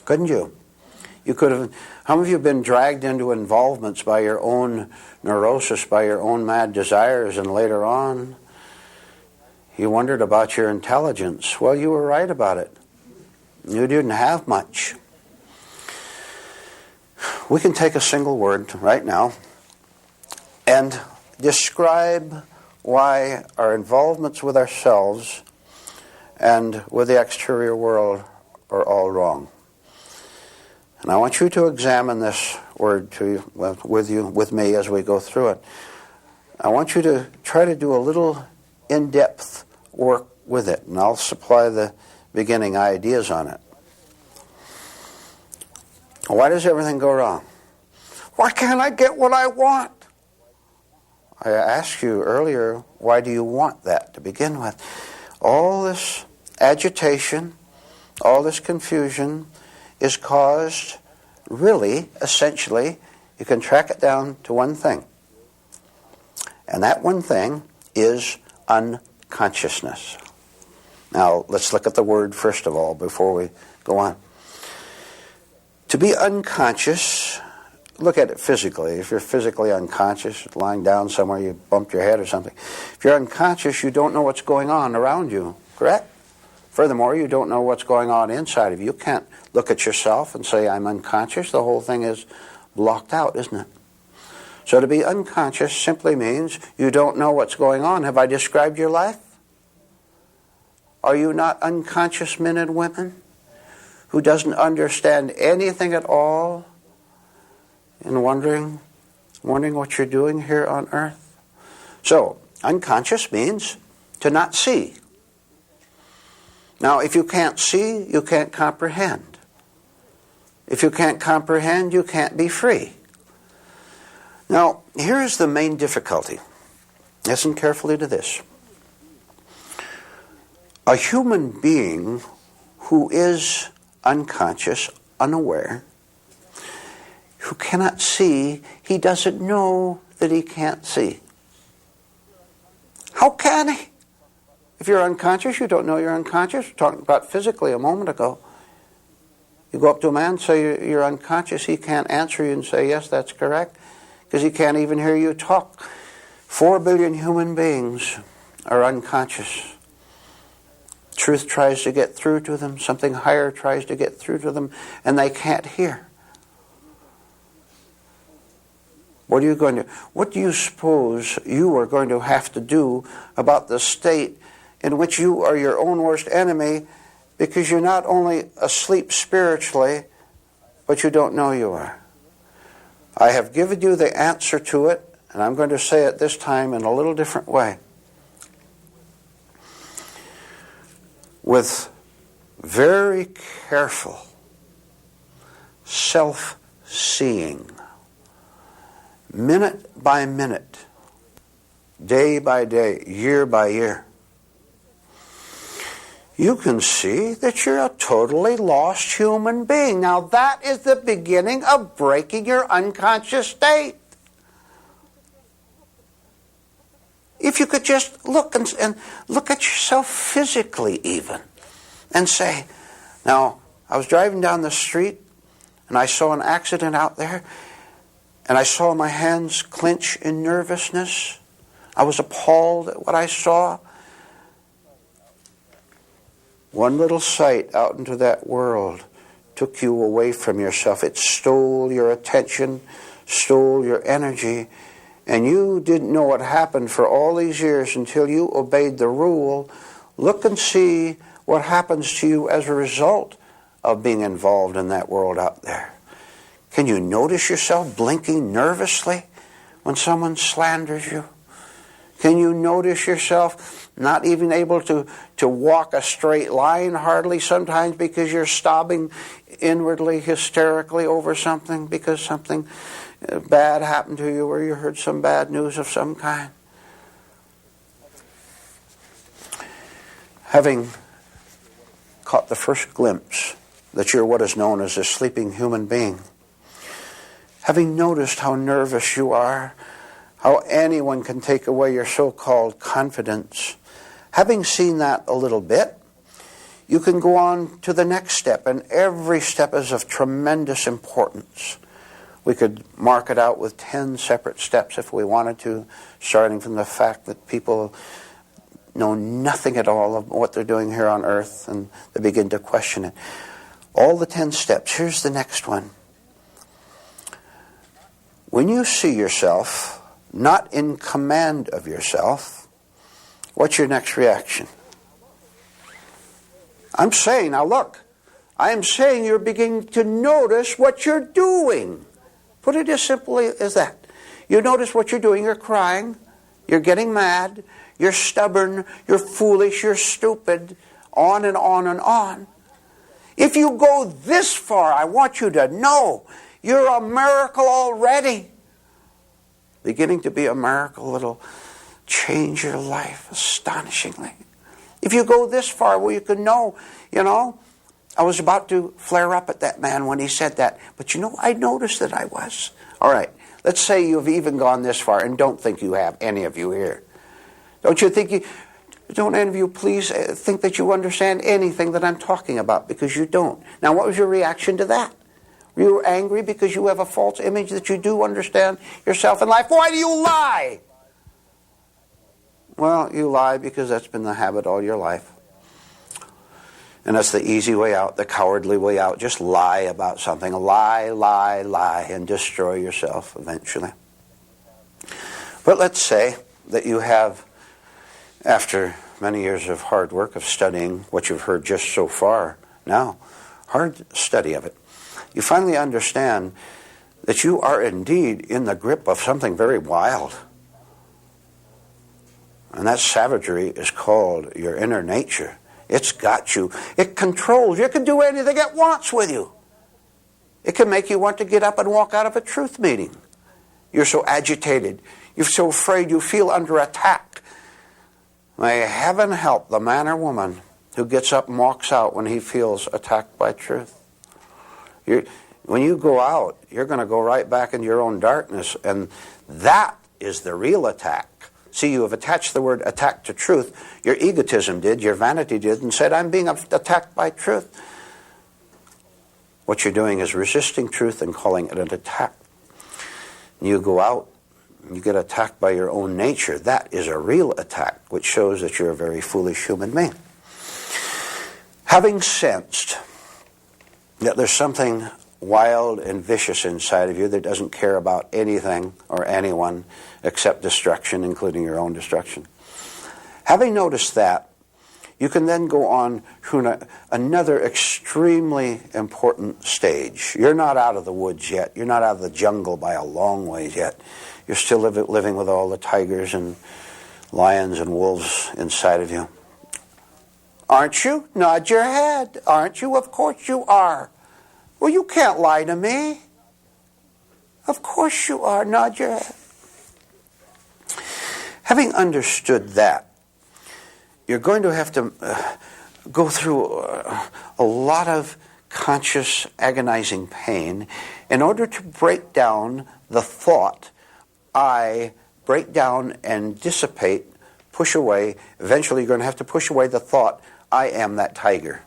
Couldn't you? You could have. How many of you have been dragged into involvements by your own neurosis, by your own mad desires, and later on you wondered about your intelligence? Well, you were right about it. You didn't have much. We can take a single word right now and describe why our involvements with ourselves and with the exterior world are all wrong. And I want you to examine this word with me as we go through it. I want you to try to do a little in-depth work with it, and I'll supply the beginning ideas on it. Why does everything go wrong? Why can't I get what I want? I asked you earlier, why do you want that to begin with? All this agitation, all this confusion is caused, really, essentially, you can track it down to one thing. And that one thing is unconsciousness. Now, let's look at the word first of all before we go on. To be unconscious, look at it physically. If you're physically unconscious, lying down somewhere, you bumped your head or something. If you're unconscious, you don't know what's going on around you, correct? Furthermore, you don't know what's going on inside of you. You can't look at yourself and say, I'm unconscious. The whole thing is blocked out, isn't it? So to be unconscious simply means you don't know what's going on. Have I described your life? Are you not unconscious men and women who doesn't understand anything at all and wondering what you're doing here on earth? So, unconscious means to not see. Now, if you can't see, you can't comprehend. If you can't comprehend, you can't be free. Now, here is the main difficulty. Listen carefully to this. A human being who is unconscious, unaware, who cannot see, he doesn't know that he can't see. How can he? If you're unconscious, you don't know you're unconscious. We're talking about physically a moment ago. You go up to a man and say you're unconscious, he can't answer you and say, yes, that's correct, because he can't even hear you talk. 4 billion human beings are unconscious. Truth tries to get through to them, something higher tries to get through to them, and they can't hear. What do you suppose you are going to have to do about the state in which you are your own worst enemy, because you're not only asleep spiritually, but you don't know you are? I have given you the answer to it, and I'm going to say it this time in a little different way. With very careful self-seeing, minute by minute, day by day, year by year, you can see that you're a totally lost human being. Now that is the beginning of breaking your unconscious state. If you could just look and look at yourself physically even and say, now I was driving down the street and I saw an accident out there and I saw my hands clench in nervousness. I was appalled at what I saw. One little sight out into that world took you away from yourself. It stole your attention, stole your energy, and you didn't know what happened for all these years until you obeyed the rule. Look and see what happens to you as a result of being involved in that world out there. Can you notice yourself blinking nervously when someone slanders you? Can you notice yourself not even able to walk a straight line hardly sometimes because you're sobbing inwardly, hysterically over something because something bad happened to you or you heard some bad news of some kind? Having caught the first glimpse that you're what is known as a sleeping human being, having noticed how nervous you are, how anyone can take away your so-called confidence, having seen that a little bit, you can go on to the next step, and every step is of tremendous importance. We could mark it out with 10 separate steps if we wanted to, starting from the fact that people know nothing at all of what they're doing here on earth, and they begin to question it. All the 10 steps. Here's the next one. When you see yourself not in command of yourself, what's your next reaction? I'm saying, now look, I am saying you're beginning to notice what you're doing. Put it as simply as that. You notice what you're doing. You're crying. You're getting mad. You're stubborn. You're foolish. You're stupid. On and on and on. If you go this far, I want you to know you're a miracle already. Beginning to be a miracle that'll change your life astonishingly. If you go this far, well, you can know, I was about to flare up at that man when he said that. But I noticed that I was. All right, let's say you've even gone this far, and don't think you have, any of you here. Don't any of you please think that you understand anything that I'm talking about, because you don't. Now, what was your reaction to that? You were angry because you have a false image that you do understand yourself in life. Why do you lie? Well, you lie because that's been the habit all your life. And that's the easy way out, the cowardly way out. Just lie about something. Lie, lie, lie, and destroy yourself eventually. But let's say that you have, after many years of hard work of studying what you've heard just so far now, hard study of it, you finally understand that you are indeed in the grip of something very wild. And that savagery is called your inner nature. It's got you. It controls you. It can do anything it wants with you. It can make you want to get up and walk out of a truth meeting. You're so agitated. You're so afraid. You feel under attack. May heaven help the man or woman who gets up and walks out when he feels attacked by truth. When you go out, you're going to go right back into your own darkness, and that is the real attack. See, you have attached the word attack to truth. Your egotism did, your vanity did, and said, I'm being attacked by truth. What you're doing is resisting truth and calling it an attack. You go out, you get attacked by your own nature. That is a real attack, which shows that you're a very foolish human being. Having sensed that there's something wild and vicious inside of you that doesn't care about anything or anyone except destruction, including your own destruction. Having noticed that, you can then go on to another extremely important stage. You're not out of the woods yet. You're not out of the jungle by a long ways yet. You're still living with all the tigers and lions and wolves inside of you. Aren't you? Nod your head. Aren't you? Of course you are. Well, you can't lie to me. Of course you are. Nod your head. Having understood that, you're going to have to go through a lot of conscious, agonizing pain in order to break down the thought, break down and dissipate, push away. Eventually, you're going to have to push away the thought, I am that tiger.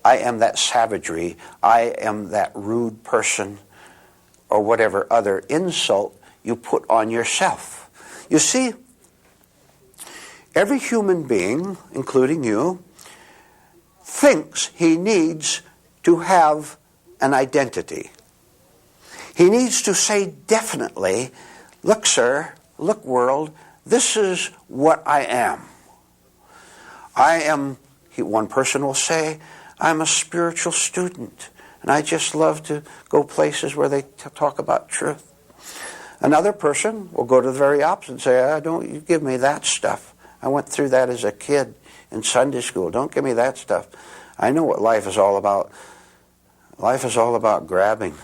I am that savagery. I am that rude person, or whatever other insult you put on yourself. You see, every human being, including you, thinks he needs to have an identity. He needs to say definitely, look, sir, look, world, this is what I am. One person will say, I'm a spiritual student, and I just love to go places where they talk about truth. Another person will go to the very opposite and say, don't you give me that stuff. I went through that as a kid in Sunday school. Don't give me that stuff. I know what life is all about. Life is all about grabbing.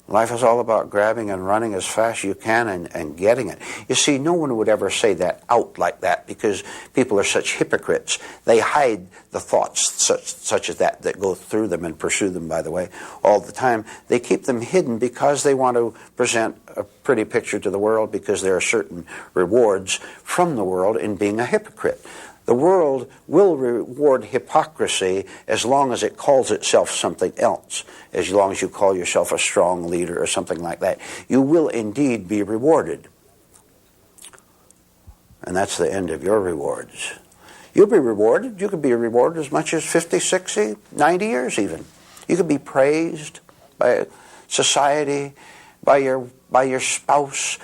Life is all about grabbing and running as fast as you can and getting it. You see, no one would ever say that out like that because people are such hypocrites. They hide the thoughts such as that go through them and pursue them, by the way, all the time. They keep them hidden because they want to present a pretty picture to the world, because there are certain rewards from the world in being a hypocrite. The world will reward hypocrisy as long as it calls itself something else. As long as you call yourself a strong leader or something like that, you will indeed be rewarded. And that's the end of your rewards. You'll be rewarded. You could be rewarded as much as 50, 60, 90 years even. You could be praised by society, by your spouse.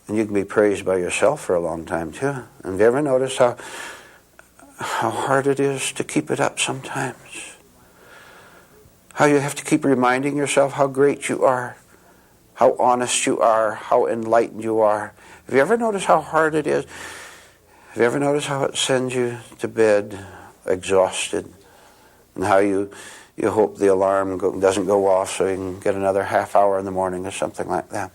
And you can be praised by yourself for a long time too. And have you ever noticed how hard it is to keep it up sometimes? How you have to keep reminding yourself how great you are, how honest you are, how enlightened you are. Have you ever noticed how hard it is? Have you ever noticed how it sends you to bed exhausted? And how you hope the alarm doesn't go off so you can get another half hour in the morning or something like that?